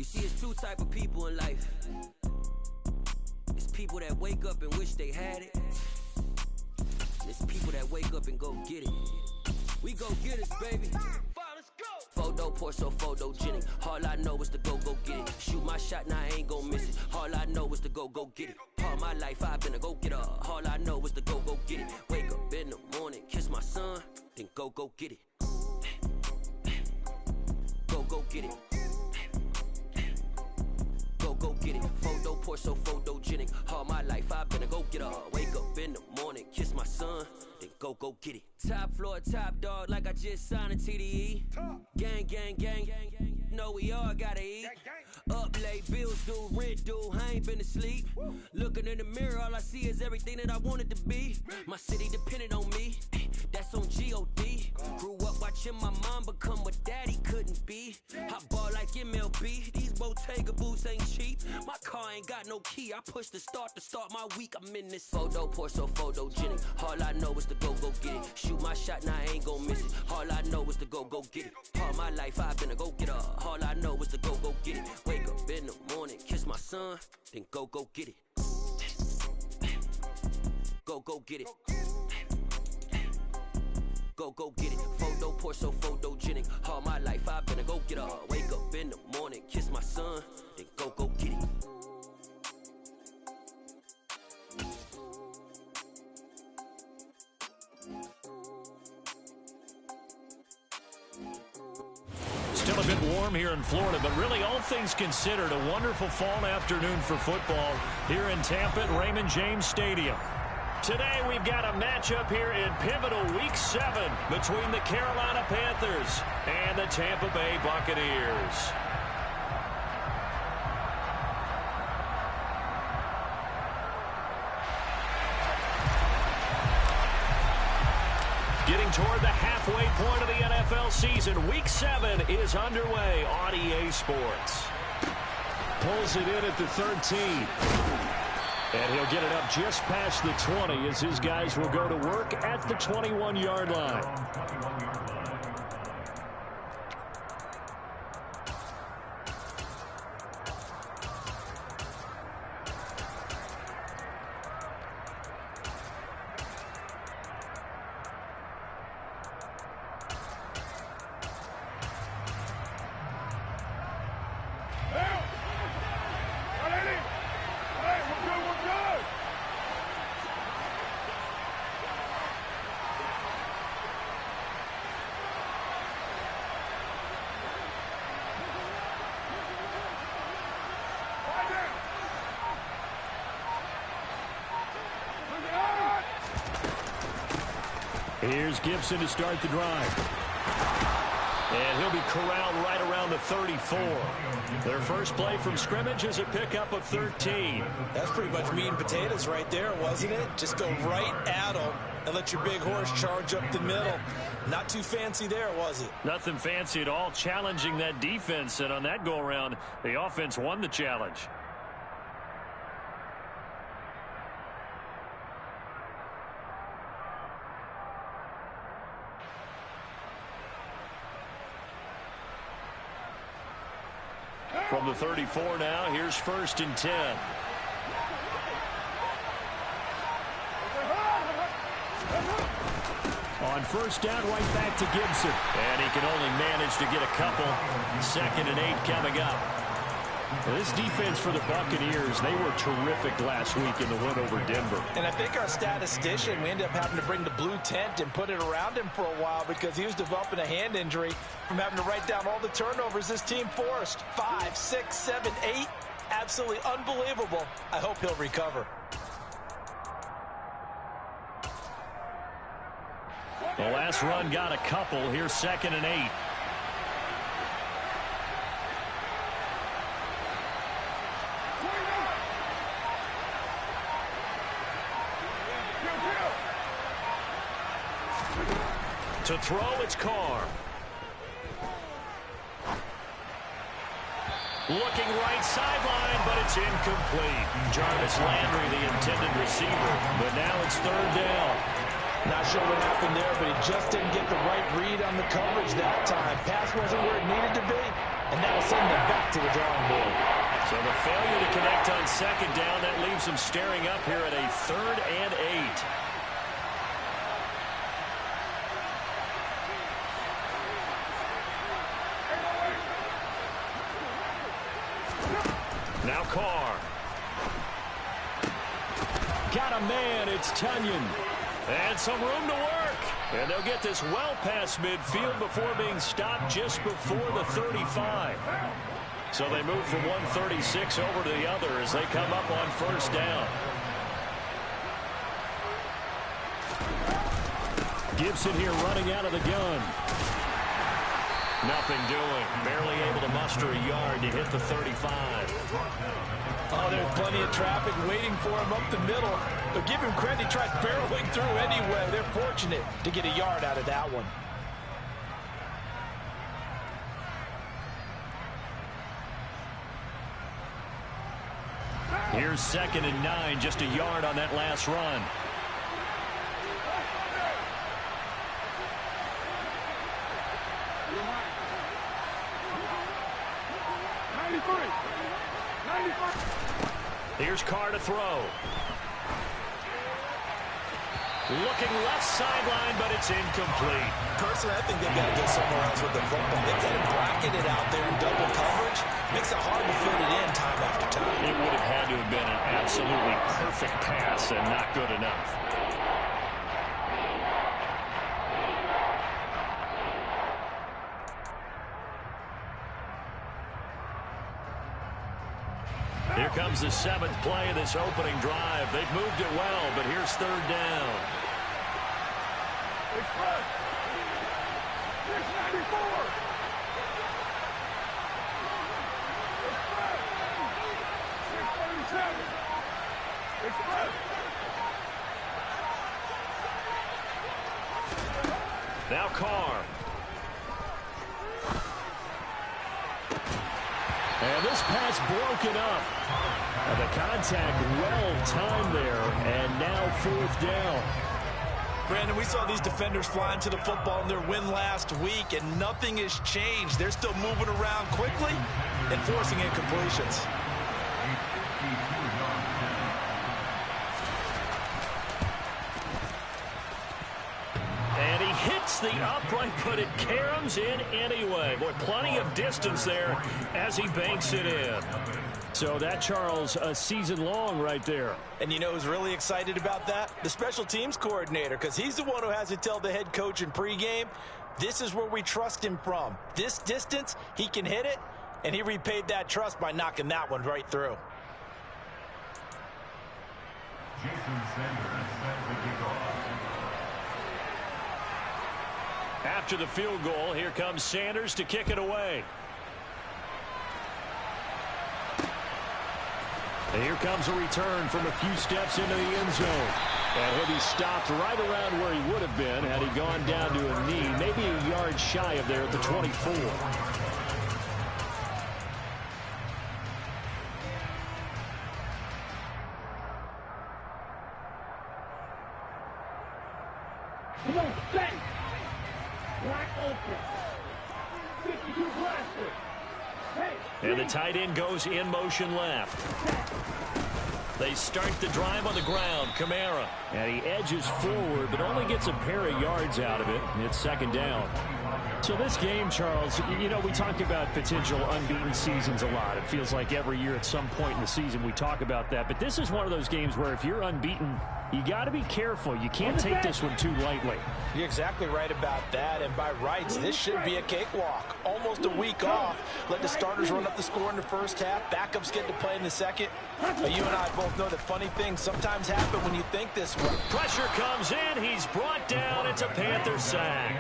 You see, it's two type of people in life. It's people that wake up and wish they had it. It's people that wake up and go get it. We go get it, baby. Let's go. Photo pour so photogenic. All I know is to go get it. Shoot my shot, now I ain't gon' miss it. All I know is to go get it. All my life I've been a go getter. All I know is to go get it. Wake up in the morning, kiss my son, then go get it. Go get it. Go get it. Photo pour so photogenic. All my life I've been a go getter. Wake up in the morning, kiss my son, then go get it. Top floor, top dog, like I just signed a TDE. Gang, gang, gang, gang. Know we all gotta eat. Up late, bills due, rent due. I ain't been asleep. Looking in the mirror, all I see is everything that I wanted to be. My city depended on me. That's on G.O.D. Grew up watching my mom become what daddy couldn't be. I ball like MLB. These Bottega boots ain't cheap. My car ain't got no key. I push the start to start my week. I'm in this photo pour so photogenic. All I know is to go get it. Shoot my shot, now I ain't gon' miss it. All I know is to go get it. All my life I've been a go getter. All I know is to go get it. Wake up in the morning, kiss my son, then go get it. Go get it. Go get it. Photo pour so photogenic. All my life I've been a go getter. Wake up in the morning, kiss my son, then go get it. Still a bit warm here in Florida, but really all things considered, a wonderful fall afternoon for football here in Tampa at Raymond James Stadium. Today we've got a matchup here in pivotal Week 7 between the Carolina Panthers and the Tampa Bay Buccaneers. Getting toward the halfway point of the NFL season, Week 7 is underway on EA Sports. Pulls it in at the 13. And he'll get it up just past the 20 as his guys will go to work at the 21-yard line. Here's Gibson to start the drive. And he'll be corralled right around the 34. Their first play from scrimmage is a pickup of 13. That's pretty much meat and potatoes right there, wasn't it? Just go right at them and let your big horse charge up the middle. Not too fancy there, was it? Nothing fancy at all, challenging that defense. And on that go-around, the offense won the challenge. From the 34 now, here's 1st and 10. On first down, right back to Gibson. And he can only manage to get a couple. 2nd and 8 coming up. This defense for the Buccaneers, they were terrific last week in the win over Denver. And I think our statistician, we ended up having to bring the blue tent and put it around him for a while because he was developing a hand injury from having to write down all the turnovers this team forced. 5, 6, 7, 8. Absolutely unbelievable. I hope he'll recover. The last run got a couple. Here's 2nd and 8. To throw, it's Carr. Looking right sideline, but it's incomplete. Jarvis Landry, the intended receiver, but now it's 3rd down. Not sure what happened there, but he just didn't get the right read on the coverage that time. Pass wasn't where it needed to be. and that'll send them back to the drawing board. So the failure to connect on second down, that leaves them staring up here at a 3rd and 8. Now Carr. Got a man, it's Tunyon. And some room to work. And they'll get this well past midfield before being stopped just before the 35. So they move from 136 over to the other as they come up on 1st down. Gibson here running out of the gun. Nothing doing. Barely able to muster a yard to hit the 35. Oh, there's plenty of traffic waiting for him up the middle. But give him credit, he tried barreling through anyway. They're fortunate to get a yard out of that one. Here's 2nd and 9, just a yard on that last run. Here's Carr to throw. Looking left sideline, but it's incomplete. Personally, I think they've got to go somewhere else with the football. They've got him bracketed out there in double coverage. Makes it hard to fit it in time after time. It would have had to have been an absolutely perfect pass and not good enough. Here comes the 7th play of this opening drive. They've moved it well, but here's 3rd down. Express! 694! Express! 637! Express! Now Carr. And this pass broken up. The contact well timed there, and now 4th down. Brandon, we saw these defenders flying to the football in their win last week, and nothing has changed. They're still moving around quickly and forcing incompletions. And he hits the upright, but it caroms in anyway. Boy, plenty of distance there as he banks it in. So that, Charles, a season long right there. And you know who's really excited about that? The special teams coordinator, because he's the one who has to tell the head coach in pregame, this is where we trust him from. This distance, he can hit it, and he repaid that trust by knocking that one right through. After the field goal, here comes Sanders to kick it away. And here comes a return from a few steps into the end zone. And he'll be stopped right around where he would have been had he gone down to a knee, maybe a yard shy of there at the 24. Come on, stay! Wide open! 52 blaster! And the tight end goes in motion left. They start the drive on the ground. Kamara. And he edges forward, but only gets a pair of yards out of it. It's 2nd down. So this game, Charles, you know, we talk about potential unbeaten seasons a lot. It feels like every year at some point in the season we talk about that. But this is one of those games where if you're unbeaten, you got to be careful. You can't take this one too lightly. You're exactly right about that. And by rights, this should be a cakewalk. Almost a week off. Let the starters run up the score in the first half. Backups get to play in the second. You and I both know that funny things sometimes happen when you think this way. Pressure comes in. He's brought down. It's a Panther sack.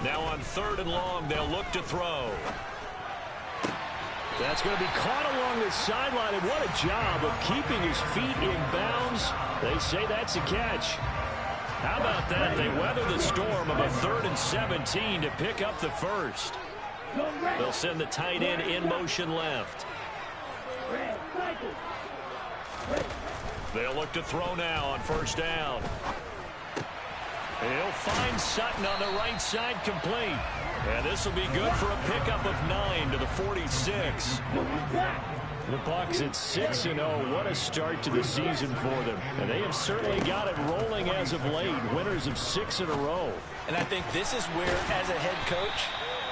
Now on 3rd and long, they'll look to throw. That's going to be caught along the sideline, and what a job of keeping his feet in bounds. They say that's a catch. How about that? They weather the storm of a 3rd and 17 to pick up the first. They'll send the tight end in motion left. They'll look to throw now on first down. He'll find Sutton on the right side, complete. And this will be good for a pickup of 9 to the 46. The Bucs at 6-0. What a start to the season for them. And they have certainly got it rolling as of late. Winners of 6 in a row. And I think this is where, as a head coach,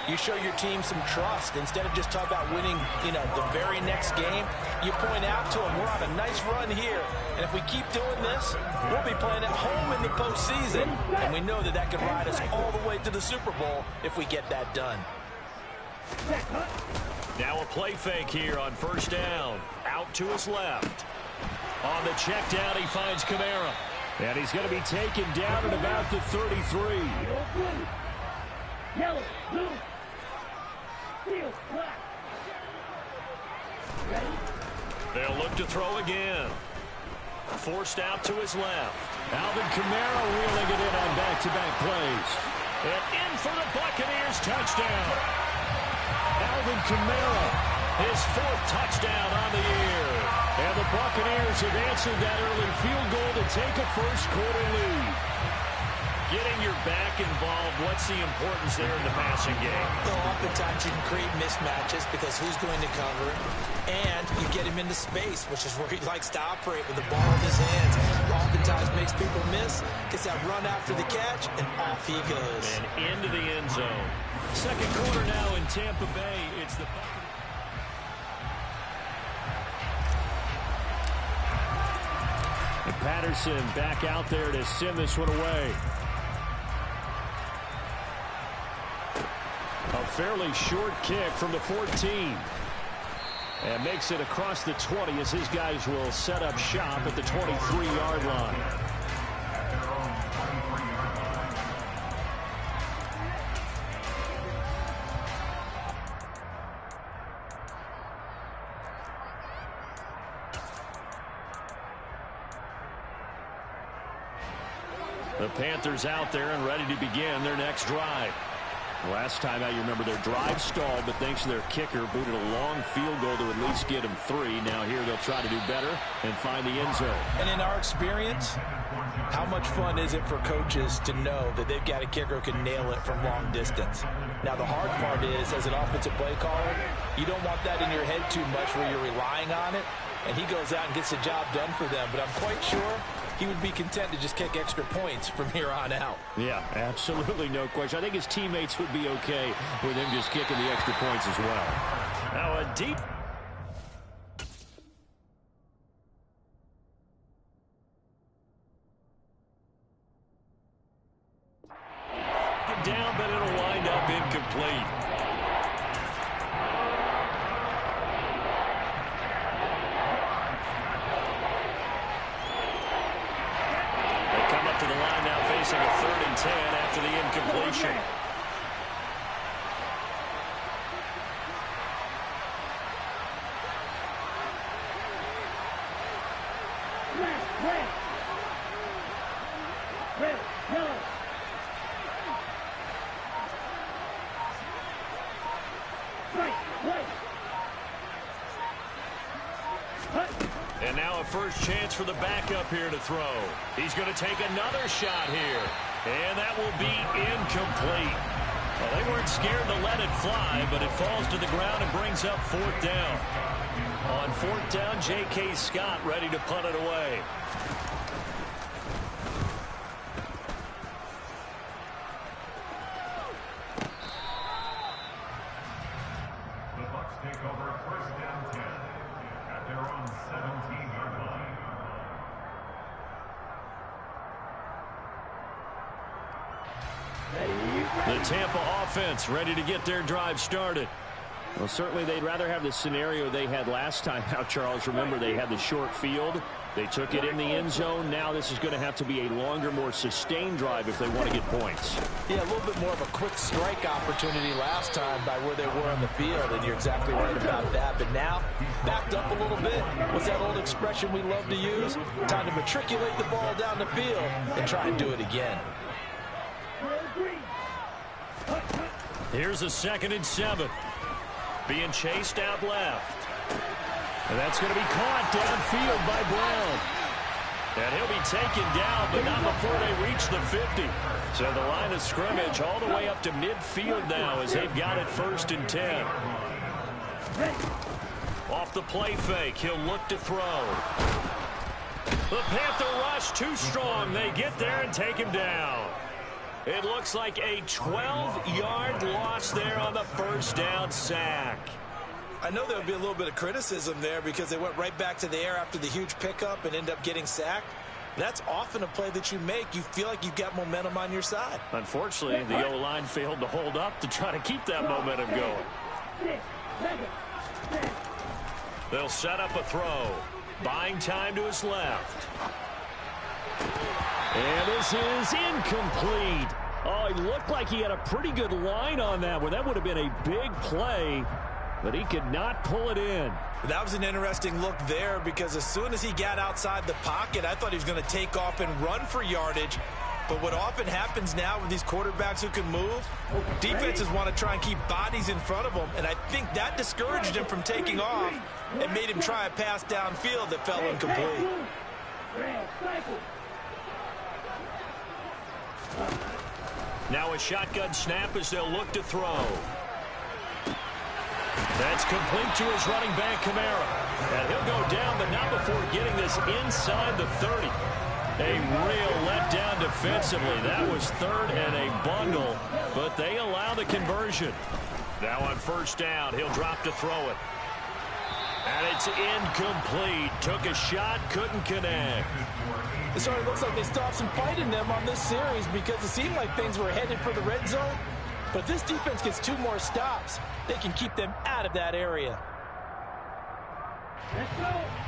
you show your team some trust. Instead of just talking about winning, the very next game, you point out to them, we're on a nice run here. And if we keep doing this, we'll be playing at home in the postseason. And we know that can ride us all the way to the Super Bowl if we get that done. Now a play fake here on first down. Out to his left. On the check down, he finds Kamara. And he's going to be taken down at about the 33. Yellow, blue, steel, black. Ready? They'll look to throw again. Forced out to his left. Alvin Kamara reeling it in on back-to-back plays. And in for the Buccaneers touchdown. Alvin Kamara, his 4th touchdown on the year. And the Buccaneers have answered that early field goal to take a first-quarter lead. Getting your back involved, what's the importance there in the passing game? So oftentimes you can create mismatches because who's going to cover it, and you get him into space, which is where he likes to operate with the ball in his hands. Oftentimes makes people miss, gets that run after the catch, and off he goes. And into the end zone. Second quarter now in Tampa Bay. It's the and Patterson back out there to send this one away. A fairly short kick from the 14. And makes it across the 20 as his guys will set up shop at the 23-yard line. The Panthers out there and ready to begin their next drive. Last time out, you remember their drive stalled, but thanks to their kicker, booted a long field goal to at least get them 3. Now here they'll try to do better and find the end zone. And in our experience, how much fun is it for coaches to know that they've got a kicker who can nail it from long distance? Now the hard part is, as an offensive play caller, you don't want that in your head too much where you're relying on it, and he goes out and gets the job done for them. But I'm quite sure he would be content to just kick extra points from here on out. Yeah, absolutely, no question. I think his teammates would be okay with him just kicking the extra points as well. Now a deep... down, but it'll wind up incomplete. To the line now, facing a 3rd and 10 after the incompletion. Red, yellow. And now a first chance for the backup here to throw. He's going to take another shot here. And that will be incomplete. Well, they weren't scared to let it fly, but it falls to the ground and brings up 4th down. On 4th down, J.K. Scott ready to punt it away. The Bucs take over 1st down 10 at their own 17-yard line. The Tampa offense ready to get their drive started. Well, certainly they'd rather have the scenario they had last time out, Charles. Remember, they had the short field. They took it in the end zone. Now this is going to have to be a longer, more sustained drive if they want to get points. Yeah, a little bit more of a quick strike opportunity last time by where they were on the field, and you're exactly right about that. But now, backed up a little bit. What's that old expression we love to use? Time to matriculate the ball down the field and try and do it again. Here's a 2nd and 7. Being chased out left. And that's going to be caught downfield by Brown. And he'll be taken down, but not before they reach the 50. So the line of scrimmage all the way up to midfield now as they've got it 1st and 10. Off the play fake, he'll look to throw. The Panther rush too strong. They get there and take him down. It looks like a 12-yard loss there on the 1st down sack. I know there would be a little bit of criticism there because they went right back to the air after the huge pickup and end up getting sacked. That's often a play that you make. You feel like you've got momentum on your side. Unfortunately, the O-line failed to hold up to try to keep that momentum going. They'll set up a throw. Buying time to his left. And this is incomplete. Oh, he looked like he had a pretty good line on that one. That would have been a big play, but he could not pull it in. That was an interesting look there because as soon as he got outside the pocket, I thought he was going to take off and run for yardage. But what often happens now with these quarterbacks who can move, defenses want to try and keep bodies in front of them, and I think that discouraged him from taking off and made him try a pass downfield that fell incomplete. Now a shotgun snap as they'll look to throw. That's complete to his running back, Kamara. And he'll go down, but not before getting this inside the 30. A real letdown defensively. That was 3rd and a bundle, but they allow the conversion. Now on 1st down, he'll drop to throw it. And it's incomplete. Took a shot, couldn't connect. It sort of looks like they stopped some fight in them on this series because it seemed like things were headed for the red zone. But this defense gets 2 more stops. They can keep them out of that area.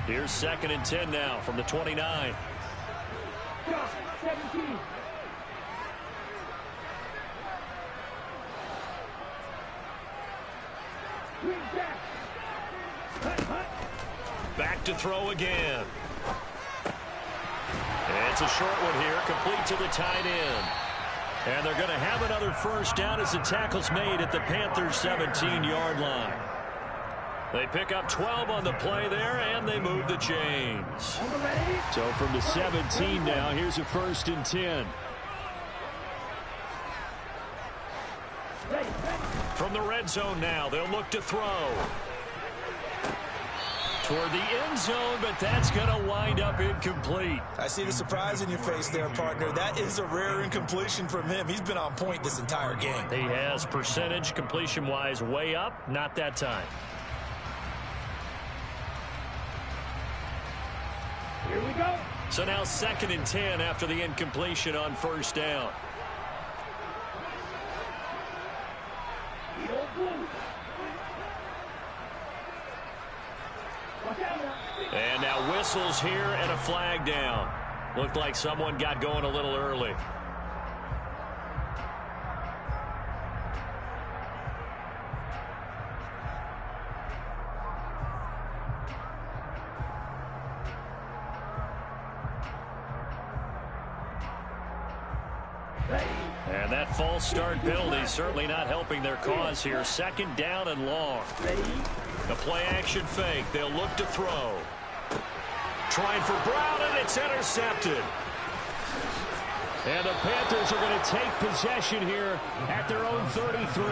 Here's 2nd and 10 now from the 29. 17. Back to throw again. It's a short one here, complete to the tight end. And they're going to have another 1st down as the tackle's made at the Panthers' 17-yard line. They pick up 12 on the play there, and they move the chains. So from the 17 now, here's a 1st and 10. From the red zone now, they'll look to throw. Toward the end zone, but that's going to wind up incomplete. I see the surprise in your face there, partner. That is a rare incompletion from him. He's been on point this entire game. He has percentage completion-wise way up, not that time. Here we go. So now 2nd and 10 after the incompletion on 1st down. And now whistles here and a flag down. Looked like someone got going a little early. And that false start penalty certainly not helping their cause here. 2nd down and long. The play action fake. They'll look to throw. Trying for Brown, and it's intercepted. And the Panthers are going to take possession here at their own 33.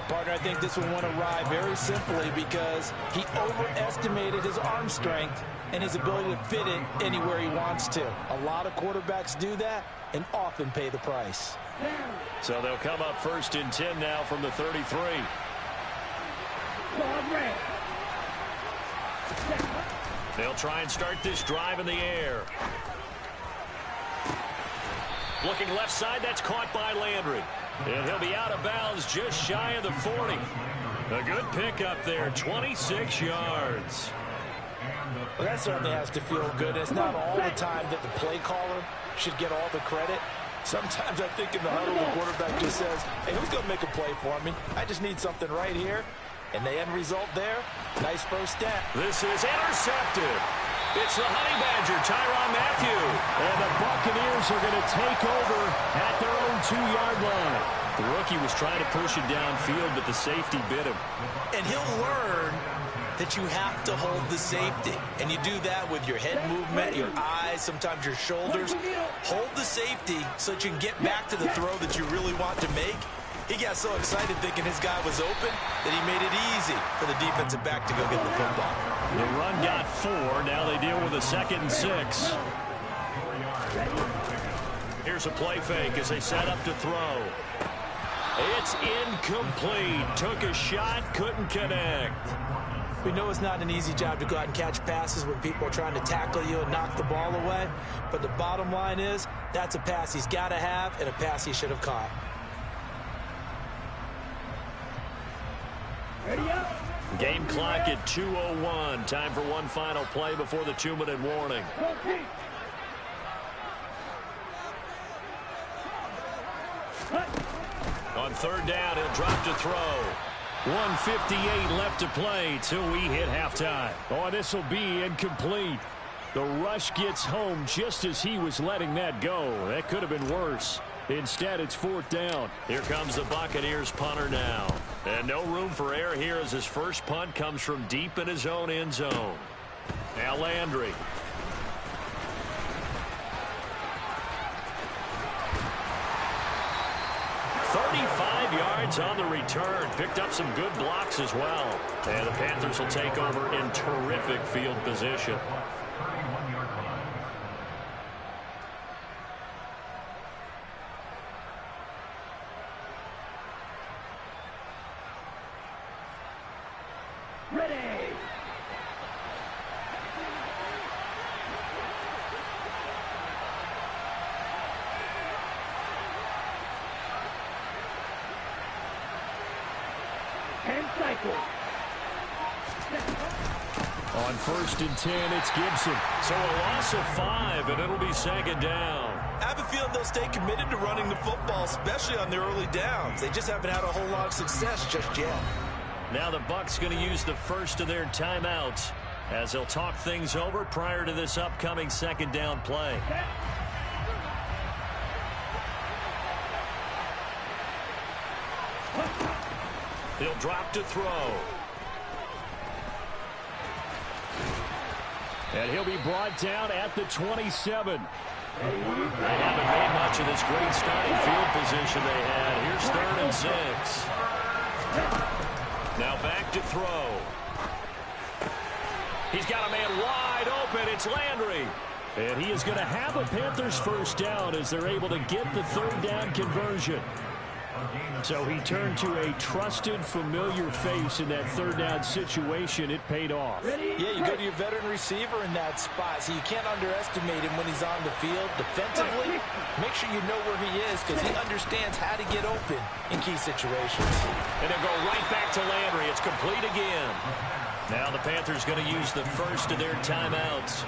Partner, I think this one went awry very simply because he overestimated his arm strength and his ability to fit it anywhere he wants to. A lot of quarterbacks do that and often pay the price. So they'll come up 1st and 10 now from the 33. They'll try and start this drive in the air. Looking left side, that's caught by Landry. And he'll be out of bounds just shy of the 40. A good pickup there, 26 yards. Well, that certainly has to feel good. It's not all the time that the play caller should get all the credit. Sometimes I think in the huddle, the quarterback just says, hey, who's going to make a play for me? I just need something right here. And the end result there, nice first step. This is intercepted. It's the Honey Badger, Tyrann Mathieu. And the Buccaneers are going to take over at their own 2-yard line. The rookie was trying to push it downfield, but the safety bit him. And he'll learn that you have to hold the safety. And you do that with your head movement, your eyes, sometimes your shoulders. Hold the safety so that you can get back to the throw that you really want to make. He got so excited thinking his guy was open that he made it easy for the defensive back to go get the football. The run got 4. Now they deal with a 2nd and 6. Here's a play fake as they set up to throw. It's incomplete. Took a shot, couldn't connect. We know it's not an easy job to go out and catch passes when people are trying to tackle you and knock the ball away. But the bottom line is that's a pass he's got to have and a pass he should have caught. Ready up. Game clock at 2:01. Time for one final play before the 2-minute warning. On 3rd down, he'll drop to throw. 1:58 left to play till we hit halftime. Oh, this will be incomplete. The rush gets home just as he was letting that go. That could have been worse. Instead, it's 4th down. Here comes the Buccaneers punter now. And no room for error here as his first punt comes from deep in his own end zone. Now Landry. Yards on the return. Picked up some good blocks as well. And the Panthers will take over in terrific field position. 31-yard line. Ready. And cycle. On 1st and 10, it's Gibson. So a loss of 5, and it'll be 2nd down. I have a feeling they'll stay committed to running the football, especially on their early downs. They just haven't had a whole lot of success just yet. Now the Bucs going to use the first of their timeouts as they'll talk things over prior to this upcoming 2nd down play. He'll drop to throw. And he'll be brought down at the 27. They haven't made much of this great starting field position they had. Here's 3rd and 6. Now back to throw. He's got a man wide open. It's Landry. And he is going to have a Panthers first down as they're able to get the 3rd down conversion. So he turned to a trusted, familiar face in that 3rd down situation. It paid off. Yeah, you go to your veteran receiver in that spot, so you can't underestimate him when he's on the field. Defensively, make sure you know where he is because he understands how to get open in key situations. And they'll go right back to Landry. It's complete again. Now the Panthers going to use the first of their timeouts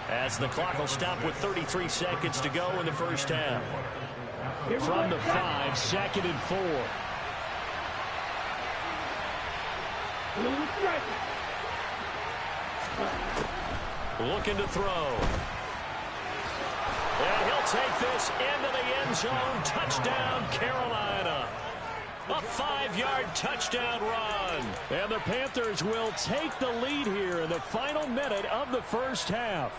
as the clock will stop with 33 seconds to go in the first half. From the 5, 2nd and 4. Looking to throw. And he'll take this into the end zone. Touchdown, Carolina. A 5-yard touchdown run. And the Panthers will take the lead here in the final minute of the first half.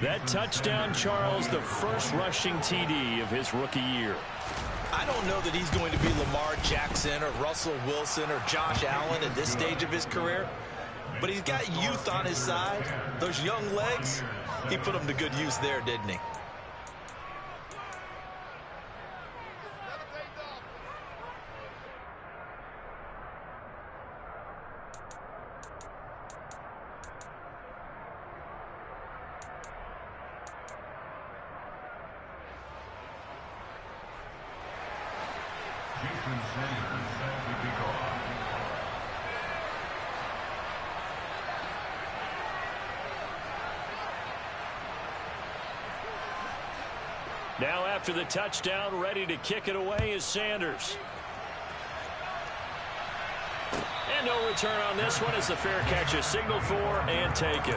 That touchdown, Charles, the first rushing TD of his rookie year. I don't know that he's going to be Lamar Jackson or Russell Wilson or Josh Allen at this stage of his career, but he's got youth on his side. Those young legs, he put them to good use there, didn't he? Now after the touchdown, ready to kick it away is Sanders. And no return on this one as the fair catch is signaled for and taken.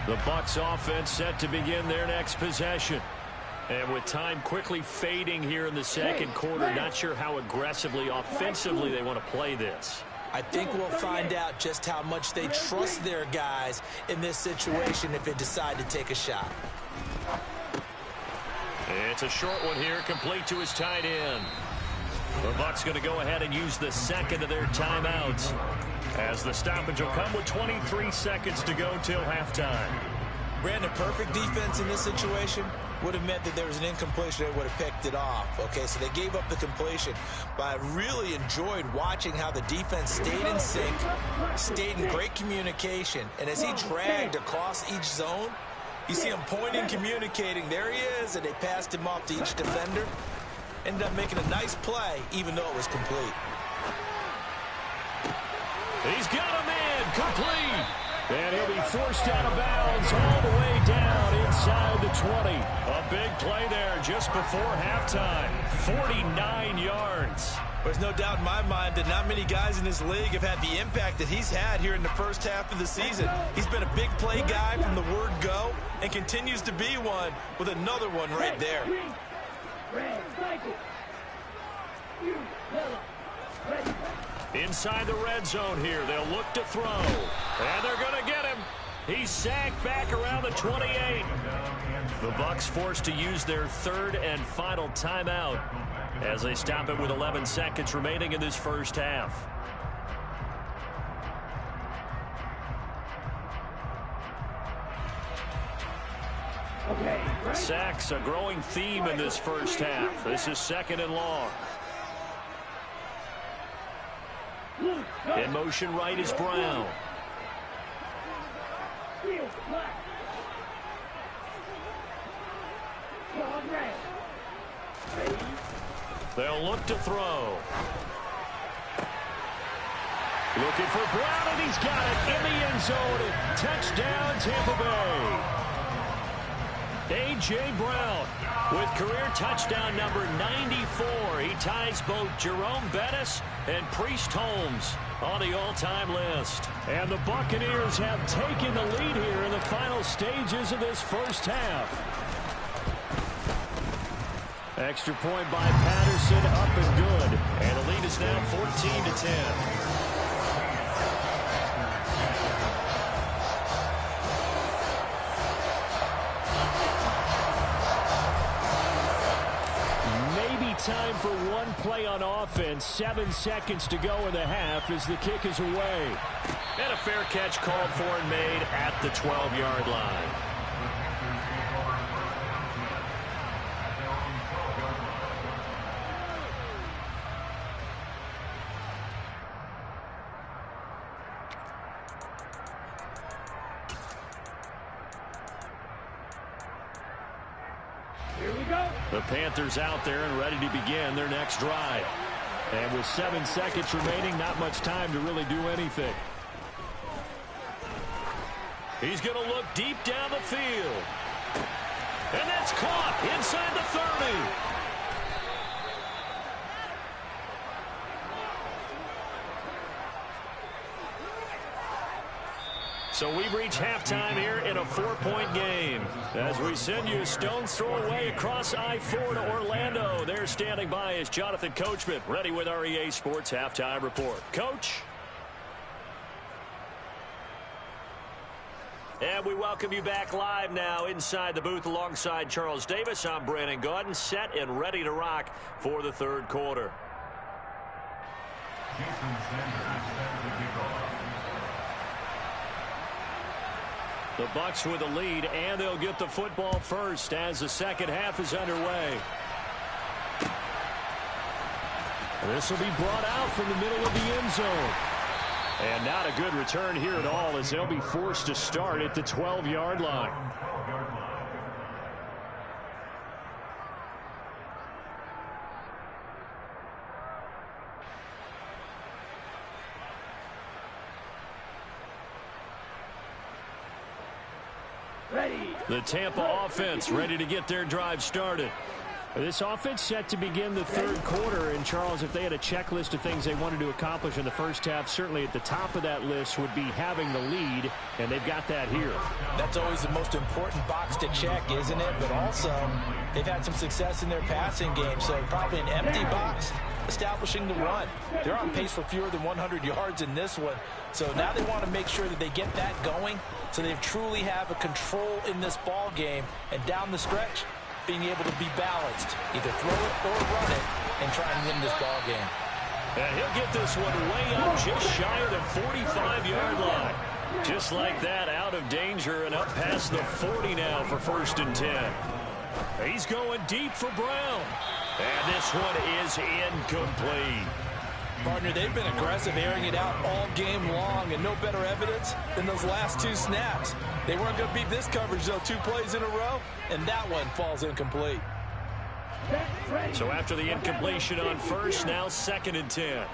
The Bucs offense set to begin their next possession. And with time quickly fading here in the second quarter, not sure how aggressively, offensively they want to play this. I think we'll find out just how much they trust their guys in this situation if they decide to take a shot. It's a short one here, complete to his tight end. The Bucs going to go ahead and use the second of their timeouts, as the stoppage will come with 23 seconds to go till halftime. Brandon, perfect defense in this situation would have meant that there was an incompletion. They would have picked it off. Okay, so they gave up the completion. But I really enjoyed watching how the defense stayed in sync, stayed in great communication. And as he dragged across each zone, you see him pointing, communicating. There he is, and they passed him off to each defender. Ended up making a nice play, even though it was complete. He's got a man complete. And he'll be forced out of bounds all the way down inside the 20. A big play there just before halftime. 49 yards. There's no doubt in my mind that not many guys in this league have had the impact that he's had here in the first half of the season. He's been a big play guy from the word go and continues to be one with another one right there. Inside the red zone here, they'll look to throw. And they're going to get him. He's sacked back around the 28. The Bucs forced to use their third and final timeout as they stop it with 11 seconds remaining in this first half. Sacks, a growing theme in this first half. This is second and long. In motion right is Brown. They'll look to throw. Looking for Brown, and he's got it in the end zone. Touchdown, Tampa Bay. A.J. Brown with career touchdown number 94. He ties both Jerome Bettis and Priest Holmes on the all-time list. And the Buccaneers have taken the lead here in the final stages of this first half. Extra point by Patterson, up and good. And the lead is now 14-10. Time for one play on offense. 7 seconds to go in the half as the kick is away. And a fair catch called for and made at the 12-yard line. The Panthers out there and ready to begin their next drive. And with 7 seconds remaining, not much time to really do anything. He's going to look deep down the field. And that's caught inside the 30. So we've reached halftime here in a 4-point game. As we send you a stone's throw away across I-4 to Orlando. There standing by is Jonathan Coachman, ready with our EA Sports Halftime Report. Coach? And we welcome you back live now inside the booth alongside Charles Davis. I'm Brandon Gaudin, set and ready to rock for the third quarter. The Bucs with a lead, and they'll get the football first as the second half is underway. This will be brought out from the middle of the end zone. And not a good return here at all, as they'll be forced to start at the 12-yard line. The Tampa offense ready to get their drive started. This offense set to begin the third quarter. And, Charles, if they had a checklist of things they wanted to accomplish in the first half, certainly at the top of that list would be having the lead, and they've got that here. That's always the most important box to check, isn't it? But also, they've had some success in their passing game, so probably an empty box establishing the run. They're on pace for fewer than 100 yards in this one, so now they want to make sure that they get that going so they truly have a control in this ball game, and down the stretch, being able to be balanced, either throw it or run it, and try and win this ball game. And he'll get this one way up just shy of the 45-yard line. Just like that, out of danger and up past the 40 now for 1st and 10. He's going deep for Brown. And this one is incomplete. Partner, they've been aggressive, airing it out all game long, and no better evidence than those last 2 snaps. They weren't going to beat this coverage, though, 2 plays in a row, and that one falls incomplete. So after the incompletion on 1st, now 2nd and 10.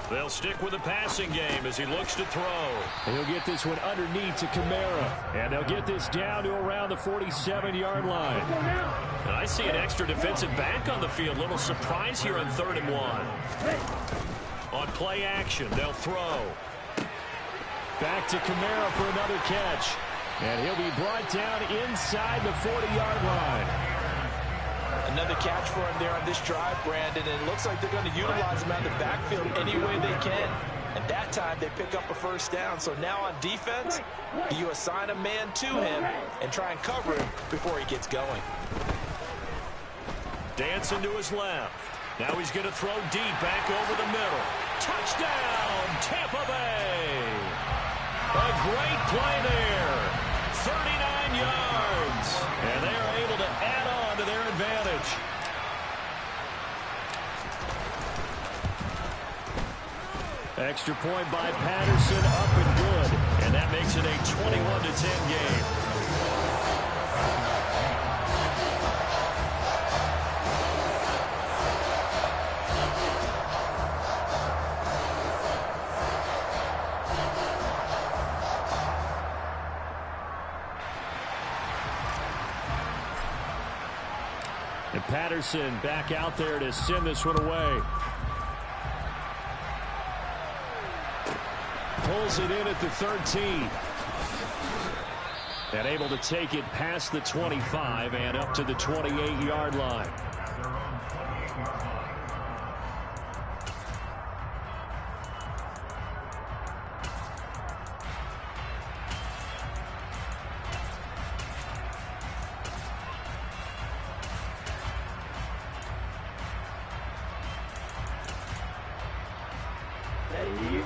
They'll stick with the passing game as he looks to throw. He'll get this one underneath to Kamara. And they'll get this down to around the 47-yard line. And I see an extra defensive back on the field. Little surprise here on 3rd and 1. On play action, they'll throw. Back to Kamara for another catch. And he'll be brought down inside the 40-yard line. Another catch for him there on this drive, Brandon, and it looks like they're going to utilize him out of the backfield any way they can. And that time they pick up a 1st down. So now on defense, you assign a man to him and try and cover him before he gets going. Dancing to his left. Now he's going to throw deep back over the middle. Touchdown, Tampa Bay. A great play there. 39 yards. And they are able to add on to their advantage. Extra point by Patterson, up and good. And that makes it a 21-10 game. And Patterson back out there to send this one away. Pulls it in at the 13. And able to take it past the 25 and up to the 28-yard line.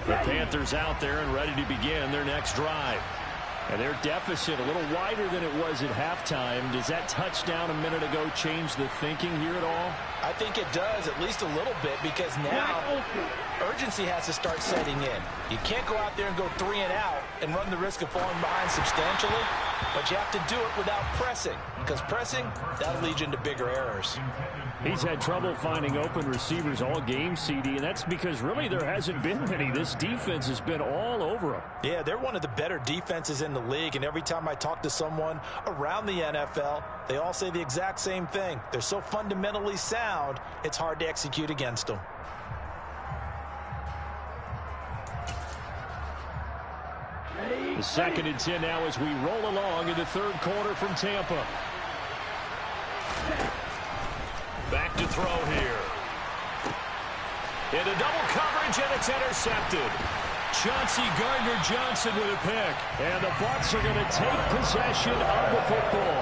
The Panthers out there and ready to begin their next drive. And their deficit a little wider than it was at halftime. Does that touchdown a minute ago change the thinking here at all? I think it does, at least a little bit, because now urgency has to start setting in. You can't go out there and go 3 and out and run the risk of falling behind substantially, but you have to do it without pressing, because pressing, that'll lead you into bigger errors. He's had trouble finding open receivers all game, CD, and that's because really there hasn't been many. This defense has been all over him. Yeah, they're one of the better defenses in the league, and every time I talk to someone around the NFL, they all say the exact same thing. They're so fundamentally sound, it's hard to execute against them. The 2nd and 10 now as we roll along in the third quarter from Tampa. Back to throw here. Into double coverage, and it's intercepted. Chauncey Gardner-Johnson with a pick. And the Bucs are going to take possession of the football.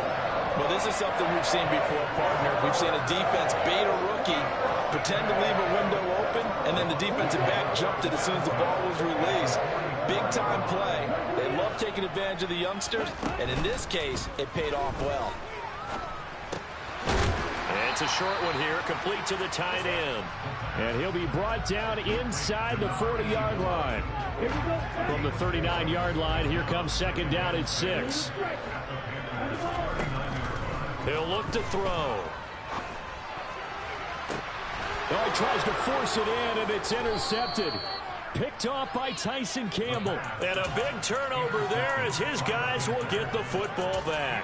Well, this is something we've seen before, partner. We've seen a defense bait a rookie, pretend to leave a window open, and then the defensive back jumped it as soon as the ball was released. Big-time play. They love taking advantage of the youngsters, and in this case, it paid off well. And It's a short one here, complete to the tight end. And he'll be brought down inside the 40-yard line. From the 39-yard line, here comes second down at 6. He'll look to throw. Oh, he tries to force it in, and it's intercepted. Picked off by Tyson Campbell. And a big turnover there as his guys will get the football back.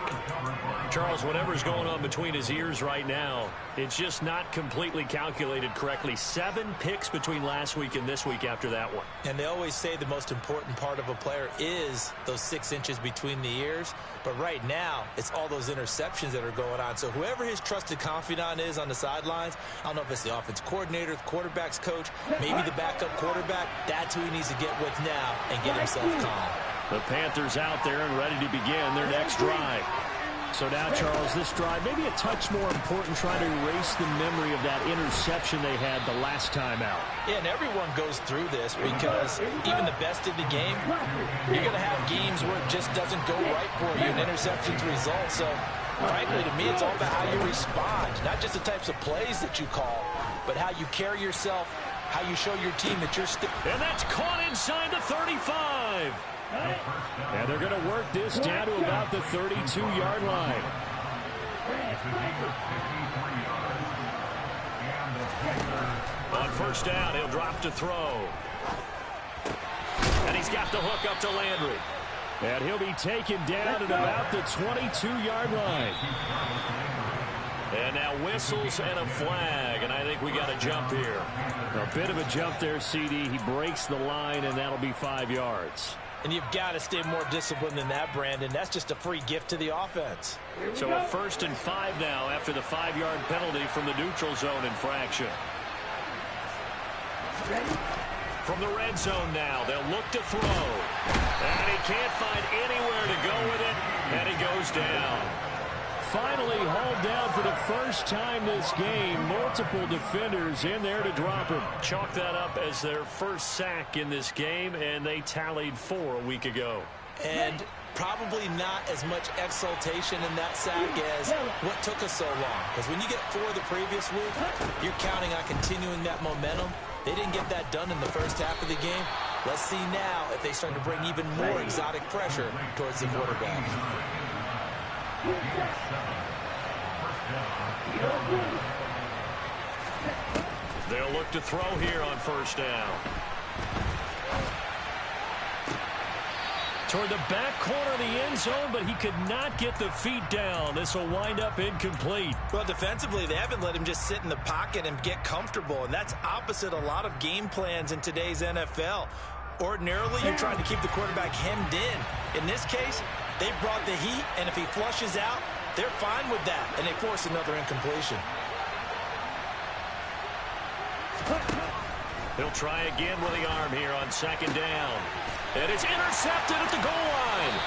Charles, whatever's going on between his ears right now, it's just not completely calculated correctly. 7 picks between last week and this week after that one. And they always say the most important part of a player is those 6 inches between the ears. But right now, it's all those interceptions that are going on. So whoever his trusted confidant is on the sidelines, I don't know if it's the offense coordinator, the quarterback's coach, maybe the backup quarterback, that's who he needs to get with now and get himself calm. The Panthers out there and ready to begin their next drive. So now, Charles, this drive maybe a touch more important, trying to erase the memory of that interception they had the last time out. Yeah, and everyone goes through this because even the best in the game, you're going to have games where it just doesn't go right for you, and interceptions result. So, frankly, to me, it's all about how you respond, not just the types of plays that you call, but how you carry yourself, how you show your team that you're still. And that's caught inside the 35. And they're going to work this down to about the 32-yard line. On first down, he'll drop to throw. And he's got the hook up to Landry. And he'll be taken down at about the 22-yard line. And now whistles and a flag, and I think we got a jump here. A bit of a jump there, CD. He breaks the line, and that'll be 5 yards. And you've got to stay more disciplined than that, Brandon. That's just a free gift to the offense. So a 1st and 5 now after the 5-yard penalty from the neutral zone infraction. From the red zone now, they'll look to throw. And he can't find anywhere to go with it, and he goes down. Finally hauled down for the first time this game. Multiple defenders in there to drop him. Chalk that up as their first sack in this game, and they tallied 4 a week ago. And probably not as much exultation in that sack as what took us so long. Because when you get 4 the previous week, you're counting on continuing that momentum. They didn't get that done in the first half of the game. Let's see now if they start to bring even more exotic pressure towards the quarterback. They'll look to throw here on first down. Toward the back corner of the end zone, but he could not get the feet down. This will wind up incomplete. Well, defensively, they haven't let him just sit in the pocket and get comfortable, and that's opposite a lot of game plans in today's NFL. Ordinarily, you're trying to keep the quarterback hemmed in. In this case, they brought the heat, and if he flushes out, they're fine with that, and they force another incompletion. He'll try again with the arm here on second down. And it's intercepted at the goal line.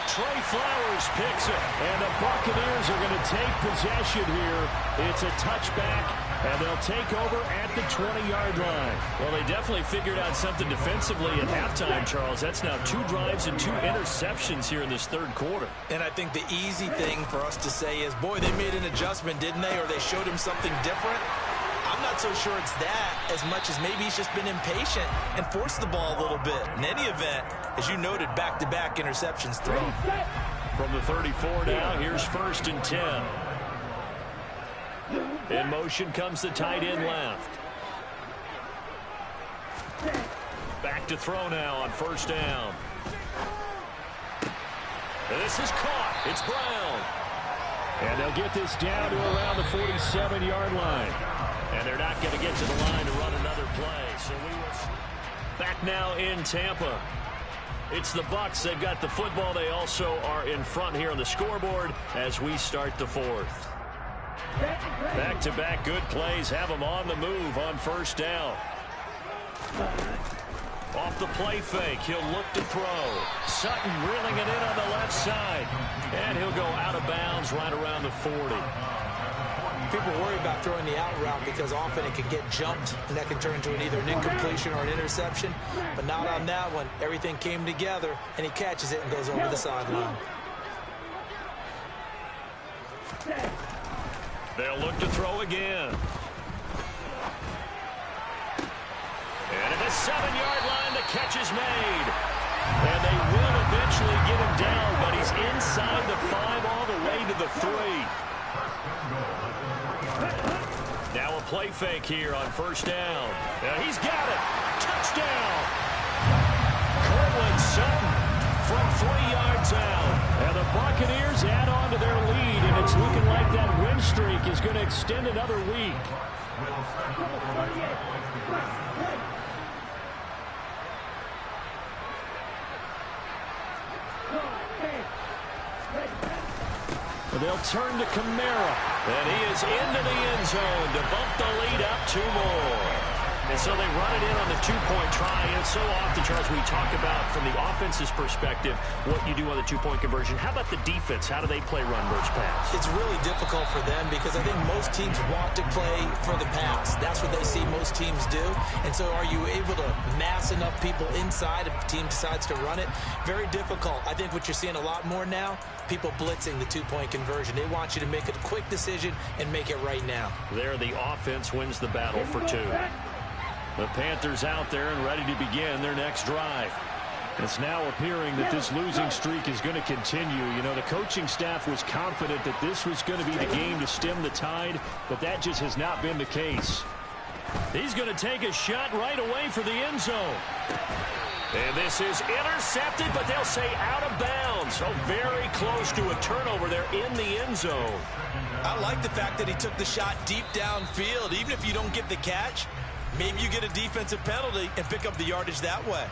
Trey Flowers picks it. And the Buccaneers are going to take possession here. It's a touchback, and they'll take over at the 20-yard line. Well, they definitely figured out something defensively at halftime, Charles. That's now 2 drives and 2 interceptions here in this third quarter. And I think the easy thing for us to say is, boy, they made an adjustment, didn't they? Or they showed him something different. I'm not so sure it's that as much as maybe he's just been impatient and forced the ball a little bit. In any event, as you noted, back-to-back interceptions thrown. From the 34 now, here's 1st and 10. In motion comes the tight end left. Back to throw now on first down. And this is caught. It's Brown. And they'll get this down to around the 47-yard line. And they're not going to get to the line to run another play. So we will back now in Tampa. It's the Bucs. They've got the football. They also are in front here on the scoreboard as we start the 4th. Back-to-back good plays have them on the move on first down. Off the play fake, he'll look to throw. Sutton reeling it in on the left side. And he'll go out of bounds right around the 40. People worry about throwing the out route because often it can get jumped, and that can turn into either an incompletion or an interception. But not on that one. Everything came together, and he catches it and goes over the sideline. They'll look to throw again. And at the 7-yard line, the catch is made. And they will eventually get him down, but he's inside the 5 all the way to the 3. Now a play fake here on first down. Now he's got it. Touchdown. Cortland Sutton from 3 yards out. And the Buccaneers add on to their lead, and it's looking like that win streak is going to extend another week. They'll turn to Kamara, and he is into the end zone to bump the lead up 2 more. And so they run it in on the 2-point try. And so often, Charles, we talk about from the offense's perspective what you do on the 2-point conversion. How about the defense? How do they play run versus pass? It's really difficult for them because I think most teams want to play for the pass. That's what they see most teams do. And so are you able to mass enough people inside if the team decides to run it? Very difficult. I think what you're seeing a lot more now, people blitzing the 2-point conversion. They want you to make a quick decision and make it right now. There, the offense wins the battle for 2. The Panthers out there and ready to begin their next drive. It's now appearing that this losing streak is going to continue. You know, the coaching staff was confident that this was going to be the game to stem the tide, but that just has not been the case. He's going to take a shot right away for the end zone. And this is intercepted, but they'll say out of bounds. So very close to a turnover there in the end zone. I like the fact that he took the shot deep downfield. Even if you don't get the catch, maybe you get a defensive penalty and pick up the yardage that way.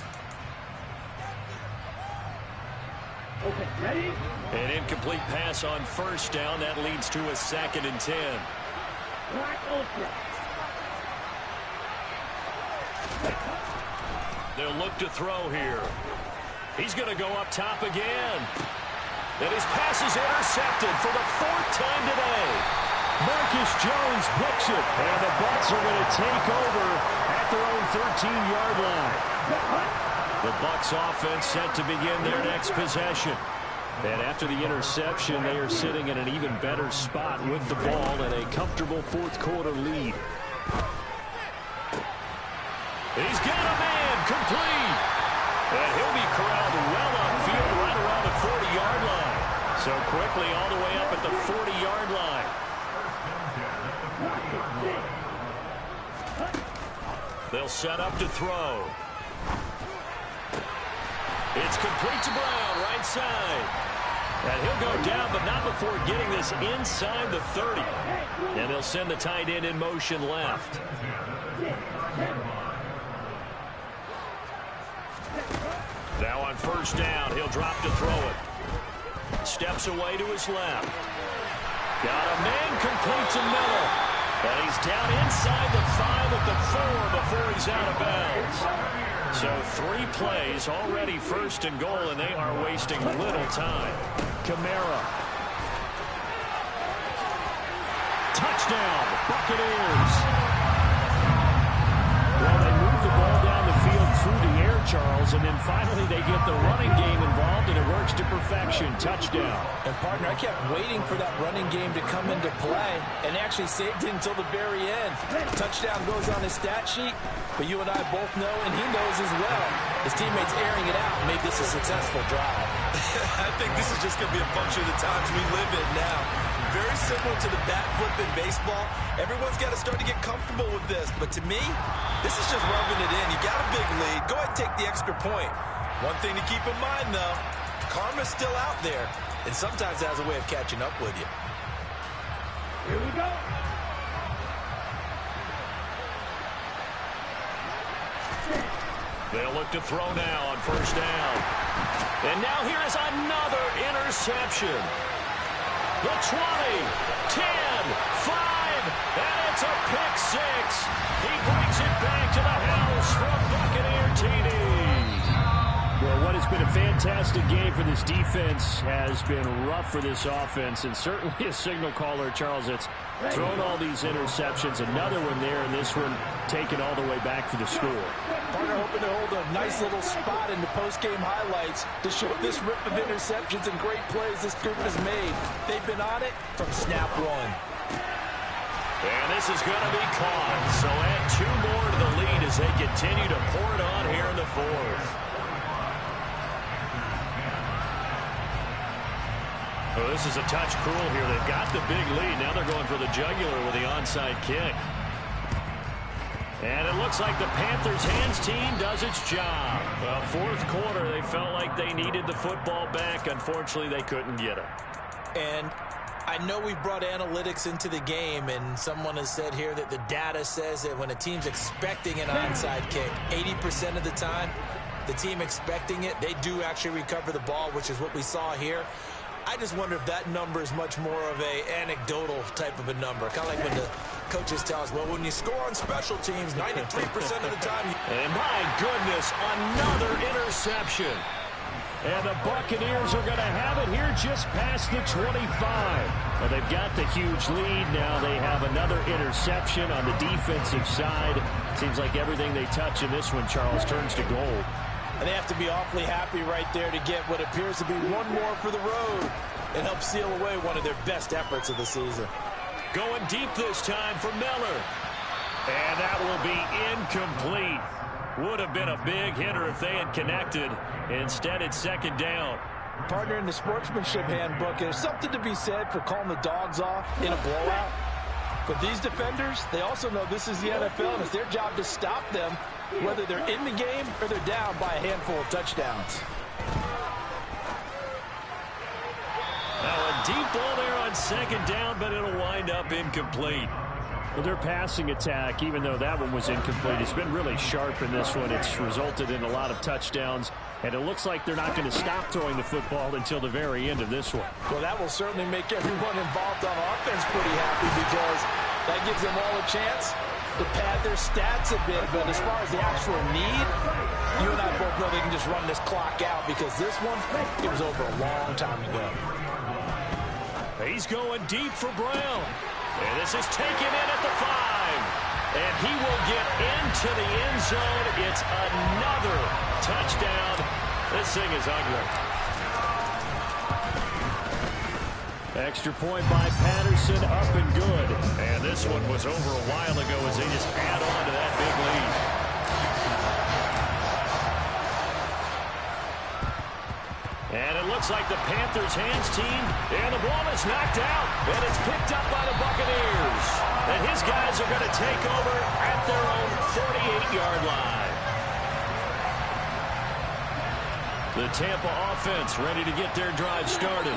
Okay, ready? An incomplete pass on first down. That leads to a 2nd and 10. Black Ultra. They'll look to throw here. He's going to go up top again. And his pass is intercepted for the 4th time today. Marcus Jones books it. And the Bucs are going to take over at their own 13-yard line. The Bucs offense set to begin their next possession. And after the interception, they are sitting in an even better spot with the ball and a comfortable 4th-quarter lead. He's got a man complete. And he'll be corralled well upfield right around the 40-yard line. So quickly all the way up at the 40-yard line. They'll set up to throw. It's complete to Brown, right side. And he'll go down, but not before getting this inside the 30. And they'll send the tight end in motion left. Now on first down, he'll drop to throw it. Steps away to his left. Got a man complete to Miller. And he's down inside the 5 at the 4 before he's out of bounds. So 3 plays, already 1st and goal, and they are wasting little time. Kamara. Touchdown, Buccaneers. Well, they move the ball down the field through the air, Charles, and then finally they get the running game involved, and it works to perfection. Touchdown. And, partner, I kept waiting for that running game to come into play and actually saved it until the very end. Touchdown goes on his stat sheet, but you and I both know, and he knows as well, his teammates airing it out made this a successful drive. I think this is just going to be a function of the times we live in now. Very similar to the bat flip in baseball. Everyone's got to start to get comfortable with this. But to me, this is just rubbing it in. You got a big lead. Go ahead and take the extra point. One thing to keep in mind, though, karma's still out there, and sometimes it has a way of catching up with you. Here we go. They'll look to throw now on first down. And now here is another interception. The 20, 10, 5, and it's a pick 6. He brings it back to the house from Buccaneer TD. Well, what has been a fantastic game for this defense has been rough for this offense, and certainly a signal caller, Charles, that's thrown all these interceptions. Another one there, and this one taken all the way back for the score. Partner hoping to hold a nice little spot in the post-game highlights to show this rip of interceptions and great plays this group has made. They've been on it from snap one. And this is going to be caught. So add 2 more to the lead as they continue to pour it on here in the 4th. Well, this is a touch cruel here. They've got the big lead. Now they're going for the jugular with the onside kick. And it looks like the Panthers' hands team does its job. Well, 4th quarter, they felt like they needed the football back. Unfortunately, they couldn't get it. And I know we've brought analytics into the game, and someone has said here that the data says that when a team's expecting an onside kick, 80% of the time, the team expecting it, they do actually recover the ball, which is what we saw here. I just wonder if that number is much more of a anecdotal type of a number. Kind of like when the coaches tell us, well, when you score on special teams, 93% of the time. And my goodness, another interception. And the Buccaneers are going to have it here just past the 25. Well, they've got the huge lead. Now they have another interception on the defensive side. Seems like everything they touch in this one, Charles, turns to gold. And they have to be awfully happy right there to get what appears to be one more for the road and help seal away one of their best efforts of the season. Going deep this time for Miller. And that will be incomplete. Would have been a big hitter if they had connected. Instead, it's 2nd down. Partner, in the sportsmanship handbook, there's something to be said for calling the dogs off in a blowout. But these defenders, they also know this is the NFL, and it's their job to stop them, whether they're in the game or they're down by a handful of touchdowns. Now a deep ball there on 2nd down, but it'll wind up incomplete. Well, their passing attack, even though that one was incomplete, has been really sharp in this one. It's resulted in a lot of touchdowns, and it looks like they're not going to stop throwing the football until the very end of this one. Well, that will certainly make everyone involved on offense pretty happy, because that gives them all a chance to pad their stats a bit. But as far as the actual need, you and I both know they can just run this clock out, because this one, it was over a long time ago. He's going deep for Brown. And this is taken in at the 5. And he will get into the end zone. It's another touchdown. This thing is ugly. Extra point by Patterson, up and good. And this one was over a while ago as they just add on to that big lead. And it looks like the Panthers' hands team, and the ball is knocked out, and it's picked up by the Buccaneers. And his guys are going to take over at their own 48-yard line. The Tampa offense ready to get their drive started.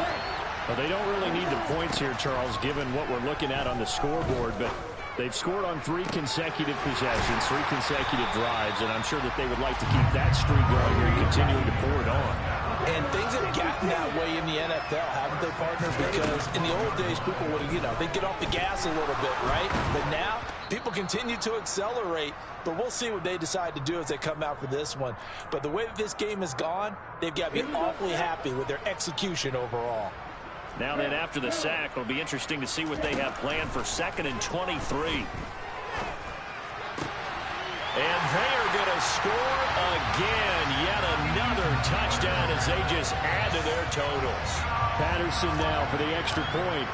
Well, they don't really need the points here, Charles, given what we're looking at on the scoreboard, but they've scored on 3 consecutive possessions, 3 consecutive drives, and I'm sure that they would like to keep that streak going here and continuing to pour it on. And things have gotten that way in the NFL, haven't they, partner? Because in the old days, people would, they'd get off the gas a little bit, right? But now, people continue to accelerate. But we'll see what they decide to do as they come out for this one. But the way that this game has gone, they've got to be awfully happy with their execution overall. Now then, after the sack, it'll be interesting to see what they have planned for 2nd and 23. And they are going to score again. Yet another touchdown as they just add to their totals. Patterson now for the extra point.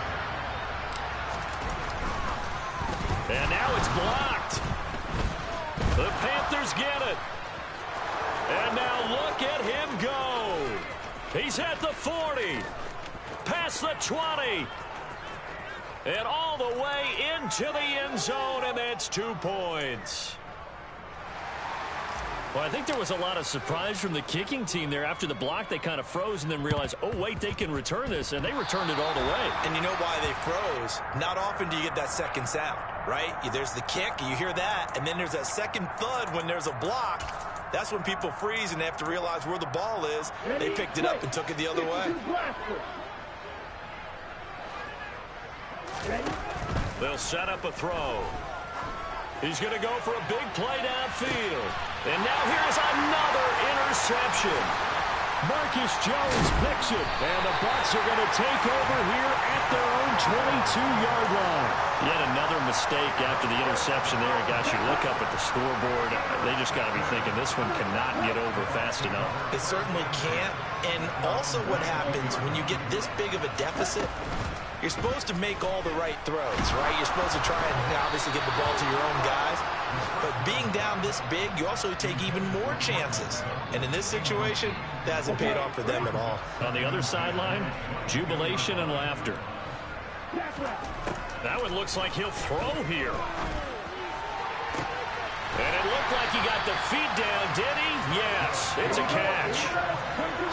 And now it's blocked. The Panthers get it. And now look at him go. He's at the 40. Past the 20. And all the way into the end zone, and that's 2 points. Well, I think there was a lot of surprise from the kicking team there. After the block, they kind of froze and then realized, oh, wait, they can return this, and they returned it all the way. And you know why they froze? Not often do you get that second sound, right? There's the kick, you hear that, and then there's that second thud when there's a block. That's when people freeze and they have to realize where the ball is. They picked it up and took it the other way. They'll set up a throw. He's going to go for a big play downfield. And now here's another interception. Marcus Jones picks it. And the Bucs are going to take over here at their own 22-yard line. Yet another mistake after the interception there. Gosh, you look up at the scoreboard. They just got to be thinking this one cannot get over fast enough. It certainly can't. And also what happens when you get this big of a deficit, You're supposed to make all the right throws, right? You're supposed to try and obviously get the ball to your own guys. But being down this big, you also take even more chances. And in this situation, that hasn't paid off for them at all. On the other sideline, jubilation and laughter. That one looks like he'll throw here. And it looked like he got the feet down, did he? Yes, it's a catch.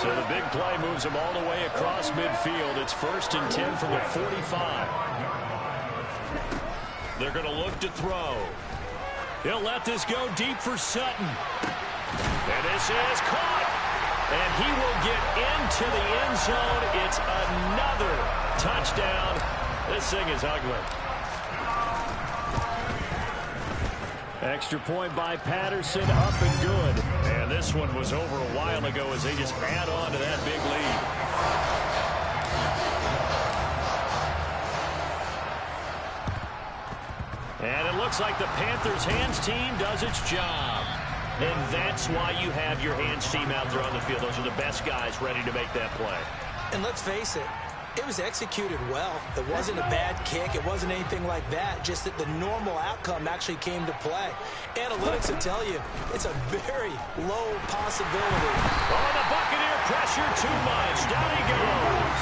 So the big play moves him all the way across midfield. It's 1st and 10 from the 45. They're going to look to throw. He'll let this go deep for Sutton. And this is caught. And he will get into the end zone. It's another touchdown. This thing is ugly. Extra point by Patterson, up and good. And this one was over a while ago as they just add on to that big lead. And it looks like the Panthers' hands team does its job. And that's why you have your hands team out there on the field. Those are the best guys ready to make that play. And let's face it, it was executed well. It wasn't a bad kick. It wasn't anything like that. Just that the normal outcome actually came to play. Analytics will tell you it's a very low possibility. Oh, the Buccaneer pressure too much. Down he goes.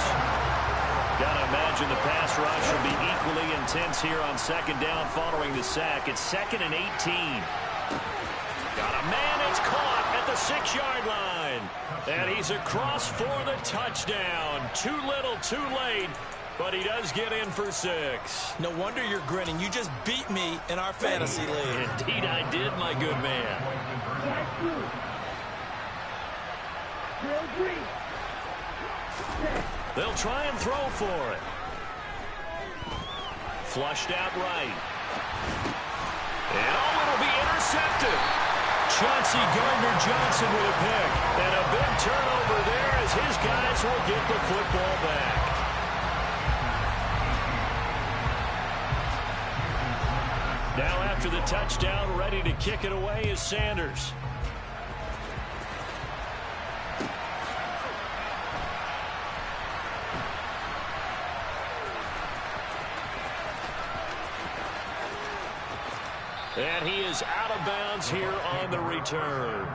Got to imagine the pass rush will be equally intense here on 2nd down following the sack. It's 2nd and 18. Got a man. It's caught at the 6-yard line. And he's across for the touchdown. Too little, too late. But he does get in for 6. No wonder you're grinning. You just beat me in our fantasy league. Indeed I did, my good man. They'll try and throw for it. Flushed out right. And oh, it'll be intercepted. Chauncey Gardner-Johnson with a pick. And a big turnover there as his guys will get the football back. Now after the touchdown, ready to kick it away is Sanders. And he is out of bounds here on the return.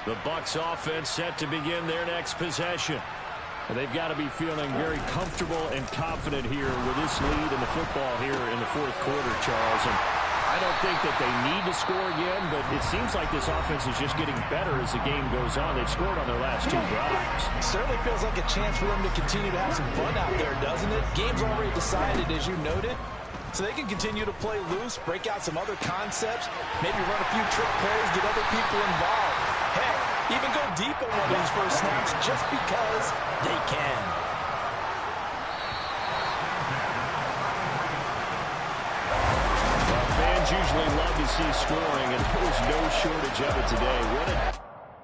The Bucs offense set to begin their next possession. And they've got to be feeling very comfortable and confident here with this lead in the football here in the 4th quarter, Charles. And I don't think that they need to score again, but it seems like this offense is just getting better as the game goes on. They've scored on their last 2 drives. Certainly feels like a chance for them to continue to have some fun out there, doesn't it? Game's already decided, as you noted. So they can continue to play loose, break out some other concepts, maybe run a few trick plays, get other people involved. Heck, even go deep on one of these first snaps just because they can. Fans usually love to see scoring, and there was no shortage of it today. What a